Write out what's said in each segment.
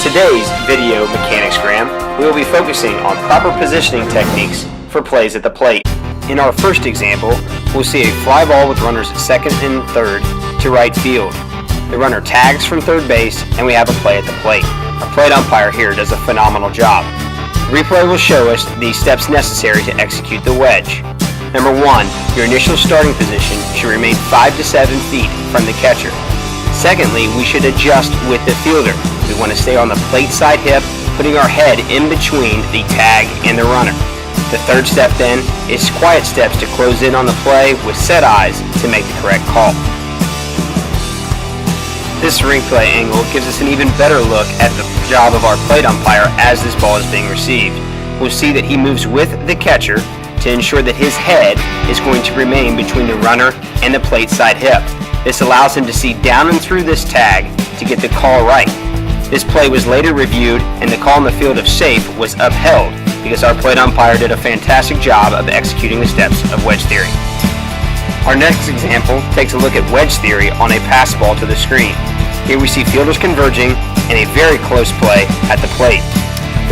today's video mechanicsgram, we will be focusing on proper positioning techniques for plays at the plate. In our first example, we'll see a fly ball with runners at second and third to right field. The runner tags from third base and we have a play at the plate. Our plate umpire here does a phenomenal job. The replay will show us the steps necessary to execute the wedge. Number 1, your initial starting position should remain 5 to 7 feet from the catcher. Secondly, we should adjust with the fielder. We want to stay on the plate side hip, putting our head in between the tag and the runner. The third step then is quiet steps to close in on the play with set eyes to make the correct call. This replay angle gives us an even better look at the job of our plate umpire as this ball is being received. We'll see that he moves with the catcher to ensure that his head is going to remain between the runner and the plate side hip. This allows him to see down and through this tag to get the call right. This play was later reviewed and the call in the field of safe was upheld because our plate umpire did a fantastic job of executing the steps of wedge theory. Our next example takes a look at wedge theory on a pass ball to the screen. Here we see fielders converging and a very close play at the plate.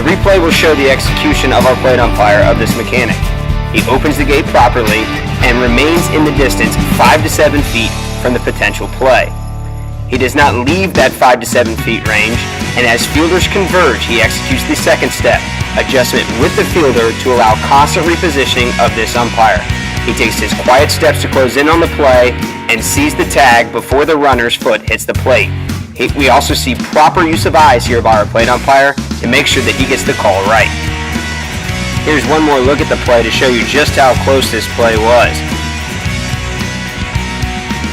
The replay will show the execution of our plate umpire of this mechanic. He opens the gate properly and remains in the distance 5 to 7 feet from the potential play. He does not leave that 5 to 7 feet range, and as fielders converge, he executes the second step, adjustment with the fielder to allow constant repositioning of this umpire. He takes his quiet steps to close in on the play and sees the tag before the runner's foot hits the plate. We also see proper use of eyes here by our plate umpire to make sure that he gets the call right. Here's one more look at the play to show you just how close this play was.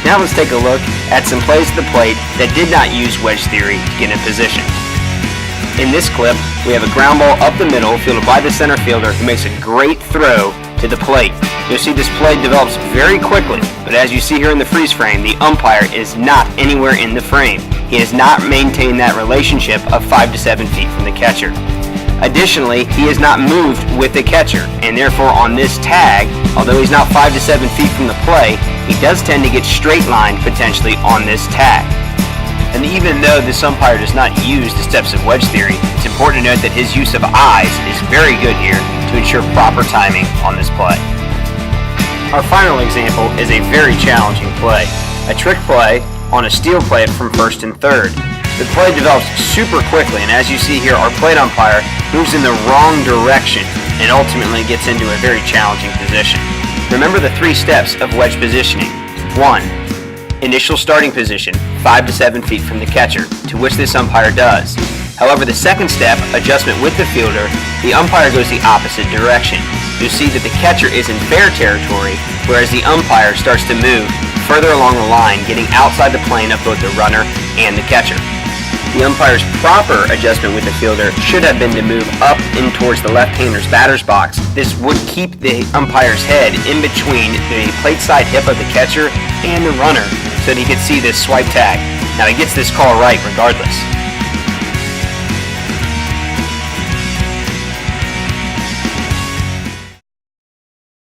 Now let's take a look at some plays at the plate that did not use wedge theory to get in position. In this clip, we have a ground ball up the middle fielded by the center fielder who makes a great throw to the plate. You'll see this play develops very quickly, but as you see here in the freeze frame, the umpire is not anywhere in the frame. He has not maintained that relationship of 5 to 7 feet from the catcher. Additionally, he has not moved with the catcher, and therefore on this tag, although he's not 5 to 7 feet from the play, he does tend to get straight lined potentially on this tag. And even though this umpire does not use the steps of wedge theory, it's important to note that his use of eyes is very good here to ensure proper timing on this play. Our final example is a very challenging play, a trick play on a steal play from first and third. The play develops super quickly, and as you see here, our plate umpire moves in the wrong direction and ultimately gets into a very challenging position. Remember the 3 steps of wedge positioning. 1. Initial starting position, 5 to 7 feet from the catcher, to which this umpire does. However, the second step, adjustment with the fielder, the umpire goes the opposite direction. You'll see that the catcher is in fair territory, whereas the umpire starts to move further along the line, getting outside the plane of both the runner and the catcher. The umpire's proper adjustment with the fielder should have been to move up in towards the left-hander's batter's box. This would keep the umpire's head in between the plate side hip of the catcher and the runner so that he could see this swipe tag. Now he gets this call right regardless.